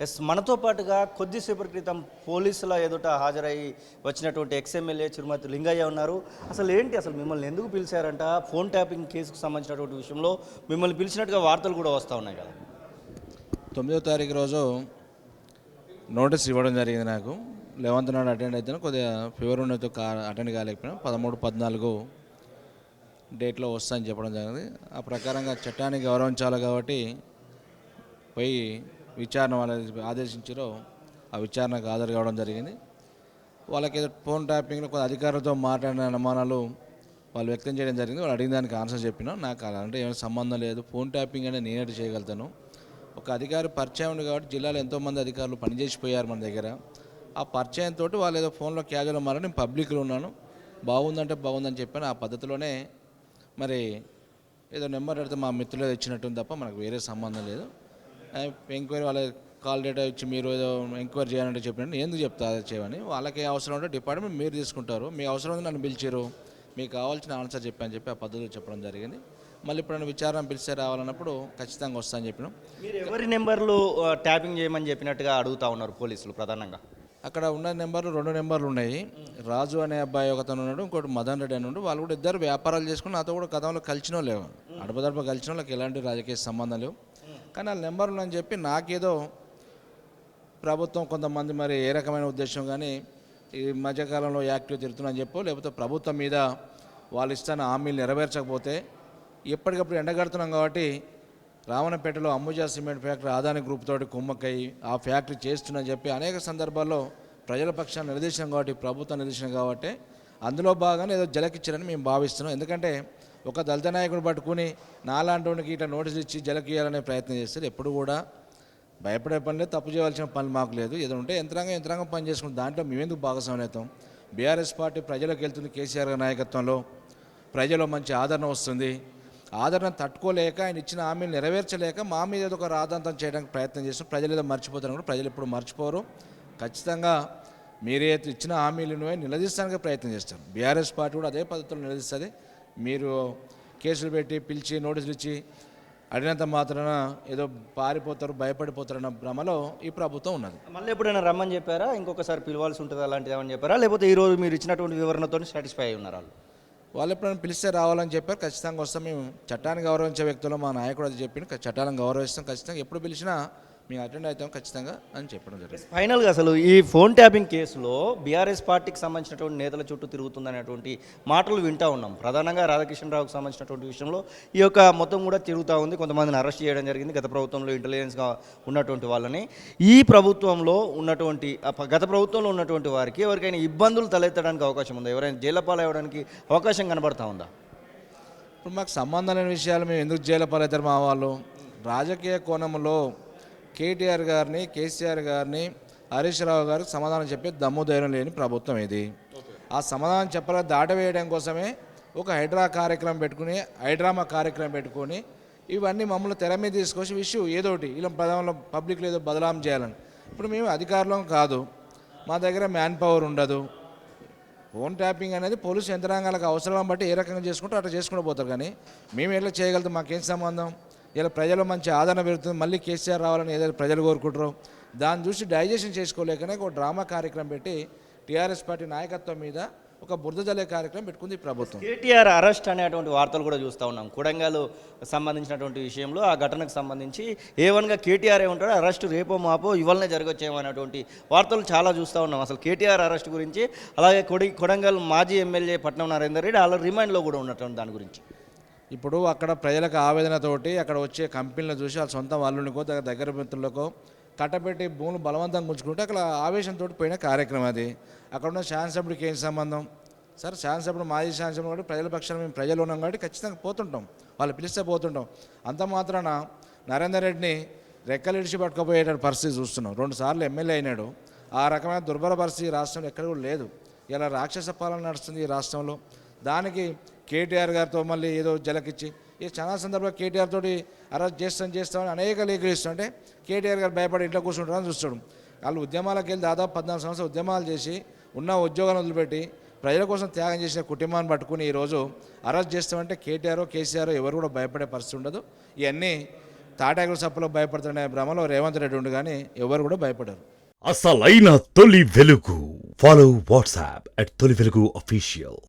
Yes మనతో పాటుగా కొద్దిసేపటి క్రితం పోలీసుల ఎదుట హాజరై వచ్చినటువంటి ఎక్స్ఎమ్మెల్యే చిరుమతి లింగయ్య ఉన్నారు. అసలు మిమ్మల్ని ఎందుకు పిలిచారంట? ఫోన్ ట్యాపింగ్ కేసుకు సంబంధించినటువంటి విషయంలో మిమ్మల్ని పిలిచినట్టుగా వార్తలు కూడా వస్తూ ఉన్నాయి కదా. 9వ తారీఖు రోజు నోటీస్ ఇవ్వడం జరిగింది. నాకు 11th నాడు అటెండ్ అవుతాను. కొద్దిగా ఫీవర్ ఉండేతో అటెండ్ కాలేకపోయినా 13, 14 డేట్లో వస్తా అని చెప్పడం జరిగింది. ఆ ప్రకారంగా చట్టాన్ని గౌరవించాలి కాబట్టి పోయి విచారణ వాళ్ళు ఆదేశించారో ఆ విచారణకు హాజరు కావడం జరిగింది. వాళ్ళకి ఫోన్ ట్యాపింగ్లో కొంత అధికారులతో మాట్లాడిన అనుమానాలు వాళ్ళు వ్యక్తం చేయడం జరిగింది. వాళ్ళు అడిగిన దానికి ఆన్సర్ చెప్పినా నాకు అలాంటి ఏమైనా సంబంధం లేదు. ఫోన్ ట్యాపింగ్ అనేది నేనేటి చేయగలుగుతాను. ఒక అధికారి పరిచయం ఉంది కాబట్టి జిల్లాలో ఎంతోమంది అధికారులు పనిచేసిపోయారు మన దగ్గర. ఆ పరిచయంతో వాళ్ళు ఏదో ఫోన్లో క్యాజువల్ మారి నేను పబ్లిక్లో ఉన్నాను, బాగుందంటే బాగుందని చెప్పాను. ఆ పద్ధతిలోనే మరి ఏదో నెంబర్ అడిగితే మా మిత్రులు ఇచ్చినట్టుంది తప్ప మనకు వేరే సంబంధం లేదు. ఎంక్వైరీ వాళ్ళ కాల్ డేటా ఇచ్చి మీరు ఏదో ఎంక్వైరీ చేయాలంటే చెప్పినట్టు ఎందుకు చెప్తా అది చేయమని. వాళ్ళకి అవసరం ఉంటే డిపార్ట్మెంట్ మీరు తీసుకుంటారు, మీ అవసరం ఉంది నన్ను పిలిచారు, మీకు కావాల్సిన ఆన్సర్ చెప్పని చెప్పి ఆ పద్ధతిలో చెప్పడం జరిగింది. మళ్ళీ ఇప్పుడు విచారణ పిలిస్తే రావాలన్నప్పుడు ఖచ్చితంగా వస్తానని చెప్పినాం. మీరు ఎవరి నెంబర్లు ట్యాపింగ్ చేయమని చెప్పినట్టుగా అడుగుతూ ఉన్నారు పోలీసులు ప్రధానంగా? అక్కడ ఉన్న నెంబర్లు 2 నెంబర్లు ఉన్నాయి. రాజు అనే అబ్బాయి ఒకతను ఉన్నాడు, ఇంకోటి మదన్ రెడ్డి అని ఉన్నాడు. వాళ్ళు కూడా ఇద్దరు వ్యాపారాలు చేసుకుని నాతో కూడా గతంలో కలిసినో లేవు, అడపదడప కలిసిన వాళ్ళకి ఎలాంటి రాజకీయ సంబంధం లేవు. కానీ వాళ్ళ నెంబర్లు అని చెప్పి నాకేదో ప్రభుత్వం కొంతమంది మరి ఏ రకమైన ఉద్దేశం కానీ ఈ మధ్యకాలంలో యాక్టివ్ తిరుగుతుందని చెప్పో, లేకపోతే ప్రభుత్వం మీద వాళ్ళు ఇస్తున్న హామీలు నెరవేర్చకపోతే ఎప్పటికప్పుడు ఎండగడుతున్నాం కాబట్టి రావణపేటలో Ambuja cement factory Adani group తోటి కుమ్మక్కై ఆ ఫ్యాక్టరీ చేస్తుందని చెప్పి అనేక సందర్భాల్లో ప్రజల పక్షాన్ని నిలదీశాం కాబట్టి, ప్రభుత్వం నిలదీశాం కాబట్టి అందులో భాగంగా ఏదో జలకిచ్చారని మేము భావిస్తున్నాం. ఎందుకంటే ఒక దళిత నాయకుడు పట్టుకుని నాలాంటి వాడికి ఇట్లా నోటీసులు ఇచ్చి జలకియాలనే ప్రయత్నం చేస్తారు. ఎప్పుడు కూడా భయపడే పని లేదు, తప్పు చేయవలసిన పని మాకు లేదు. ఏదో ఉంటే యంత్రాంగం పని చేసుకుంటాం, దాంట్లో మేమెందుకు భాగస్వామ్యం అవుతాం. బీఆర్ఎస్ పార్టీ ప్రజలకు వెళ్తుంది, కేసీఆర్ నాయకత్వంలో ప్రజల్లో మంచి ఆదరణ వస్తుంది. ఆదరణ తట్టుకోలేక ఆయన ఇచ్చిన హామీలు నెరవేర్చలేక మా మీద ఏదో ఒక రాద్ధాంతం చేయడానికి ప్రయత్నం చేస్తాం. ప్రజలు ఏదో మర్చిపోతారు కూడా, ప్రజలు ఎప్పుడు మర్చిపోరు. ఖచ్చితంగా మీరే ఇచ్చిన హామీలను నిలదీస్తానికి ప్రయత్నం చేస్తారు. బీఆర్ఎస్ పార్టీ కూడా అదే పద్ధతిలో నిలదీస్తుంది. మీరు కేసులు పెట్టి పిలిచి నోటీసులు ఇచ్చి అడిగినంత మాత్రాన ఏదో పారిపోతారు, భయపడిపోతారన్న భ్రమలో ఈ ప్రభుత్వం ఉన్నది. మళ్ళీ ఎప్పుడైనా రమ్మని చెప్పారా? ఇంకొకసారి పిలవాల్సి ఉంటుంది అలాంటిది ఏమని చెప్పారా? లేకపోతే ఈరోజు మీరు ఇచ్చినటువంటి వివరణతో సాటిస్ఫై అయి ఉన్నారు? వాళ్ళు ఎప్పుడైనా పిలిస్తే రావాలని చెప్పారు. ఖచ్చితంగా వస్తాం. మేము చట్టాన్ని గౌరవించే వ్యక్తులు, మా నాయకుడు అది చెప్పింది, చట్టాలను గౌరవిస్తాం. ఖచ్చితంగా ఎప్పుడు పిలిచినా మేము అటెండ్ అవుతాం ఖచ్చితంగా అని చెప్పడం జరిగింది. ఫైనల్గా అసలు ఈ ఫోన్ ట్యాపింగ్ కేసులో బీఆర్ఎస్ పార్టీకి సంబంధించినటువంటి నేతల చుట్టూ తిరుగుతుందనేటువంటి మాటలు వింటూ ఉన్నాం. ప్రధానంగా రాధాకృష్ణరావుకి సంబంధించినటువంటి విషయంలో ఈ యొక్క మొత్తం కూడా తిరుగుతూ ఉంది. కొంతమందిని అరెస్ట్ చేయడం జరిగింది గత ప్రభుత్వంలో ఇంటెలిజెన్స్గా ఉన్నటువంటి వాళ్ళని. ఈ ప్రభుత్వంలో ఉన్నటువంటి గత ప్రభుత్వంలో ఉన్నటువంటి వారికి ఎవరికైనా ఇబ్బందులు తలెత్తడానికి అవకాశం ఉందా? ఎవరైనా జైలు పాలవడానికి అవకాశం కనబడతా ఉందా? ఇప్పుడు మాకు సంబంధం లేని విషయాలు మేము ఎందుకు జైలు పాలవుతారు? మా వాళ్ళు రాజకీయ కోణంలో కేటీఆర్ గారిని, కేసీఆర్ గారిని, హరీష్ రావు గారికి సమాధానం చెప్పే దమ్ము ధైర్యం లేని ప్రభుత్వం ఇది. ఆ సమాధానం చెప్పాలని దాటవేయడం కోసమే ఒక హైడ్రామా కార్యక్రమం పెట్టుకొని ఇవన్నీ మమ్మల్ని తెర మీద తీసుకొచ్చి ఇష్యూ ఏదోటి ఇలా ప్రధానంలో పబ్లిక్లో ఏదో బదలాం చేయాలని. ఇప్పుడు మేము అధికారులం కాదు, మా దగ్గర మ్యాన్ పవర్ ఉండదు. ఫోన్ ట్యాపింగ్ అనేది పోలీసు యంత్రాంగాలకు అవసరం బట్టి ఏ రకంగా చేసుకుంటూ అట్లా చేసుకుంటూ పోతారు. కానీ మేము ఎట్లా చేయగలుగుతాం? మాకేం సంబంధం? ఇలా ప్రజలు మంచి ఆదరణ పెరుగుతుంది, మళ్ళీ కేసీఆర్ రావాలని ఏదైతే ప్రజలు కోరుకుంటారో దాన్ని చూసి డైజెషన్ చేసుకోలేకనే ఒక డ్రామా కార్యక్రమం పెట్టి టీఆర్ఎస్ పార్టీ నాయకత్వం మీద ఒక బురద జల్లే కార్యక్రమం పెట్టుకుంది ఈ ప్రభుత్వం. కేటీఆర్ అరెస్ట్ అనేటువంటి వార్తలు కూడా చూస్తూ ఉన్నాం. కొడంగల్ సంబంధించినటువంటి విషయంలో ఆ ఘటనకు సంబంధించి ఏవన్గా కేటీఆర్ ఉంటాడో అరెస్ట్ రేపో మాపో ఇవాళనే జరగొచ్చేమనేటువంటి వార్తలు చాలా చూస్తూ ఉన్నాం. అసలు కేటీఆర్ అరెస్ట్ గురించి, అలాగే కొడంగల్ మాజీ ఎమ్మెల్యే పట్నం నరేందర్ రెడ్డి అలా రిమాండ్లో కూడా ఉన్నటువంటి దాని గురించి ఇప్పుడు అక్కడ ప్రజలకు ఆవేదనతోటి అక్కడ వచ్చే కంపెనీలను చూసి వాళ్ళ సొంత వాళ్ళనికో దగ్గర మిత్రులకో కట్టబెట్టి భూములు బలవంతంగా ఉంచుకుంటే అక్కడ ఆవేశంతో పోయిన కార్యక్రమం అది. అక్కడ ఉన్న శాసనసభ్యుడికి ఏం సంబంధం? సార్ శాసనసభ్యుడు మాజీ శాసనసభ్యుడు కాబట్టి ప్రజల పక్షాన మేము ప్రజలు ఉన్నాం కాబట్టి ఖచ్చితంగా పోతుంటాం, వాళ్ళు పిలిస్తే పోతుంటాం. అంత మాత్రాన నరేందర్ రెడ్డిని రెక్కలిడిచి పట్టుకుపోయేట పరిస్థితి చూస్తున్నాం. 2 సార్లు ఎమ్మెల్యే అయినాడు. ఆ రకమైన దుర్భర పరిస్థితి రాష్ట్రంలో ఎక్కడ కూడా లేదు. ఇలా రాక్షస పాలన నడుస్తుంది ఈ రాష్ట్రంలో. దానికి కేటీఆర్ గారితో మళ్ళీ ఏదో జలకిచ్చి చాలా సందర్భంగా కేటీఆర్ తోటి అరెస్ట్ చేస్తామని అనేక లేఖలు ఇస్తుంటే కేటీఆర్ గారు భయపడి ఇంట్లో కూర్చుంటారని చూస్తాడు. వాళ్ళు ఉద్యమాలకు వెళ్ళి దాదాపు 14 సంవత్సరాలు ఉద్యమాలు చేసి ఉన్న ఉద్యోగాలను వదిలిపెట్టి ప్రజల కోసం త్యాగం చేసిన కుటుంబాన్ని పట్టుకుని ఈరోజు అరెస్ట్ చేస్తామంటే కేటీఆర్ కేసీఆర్ ఎవరు కూడా భయపడే పరిస్థితి ఉండదు. ఇవన్నీ తాటాకుల సప్పులో భయపడుతున్న భ్రమలో రేవంత్ రెడ్డి ఉండు కానీ ఎవరు కూడా భయపడరు. అసలైన తొలి వెలుగు. ఫాలో వాట్సాప్ @తొలి వెలుగు official.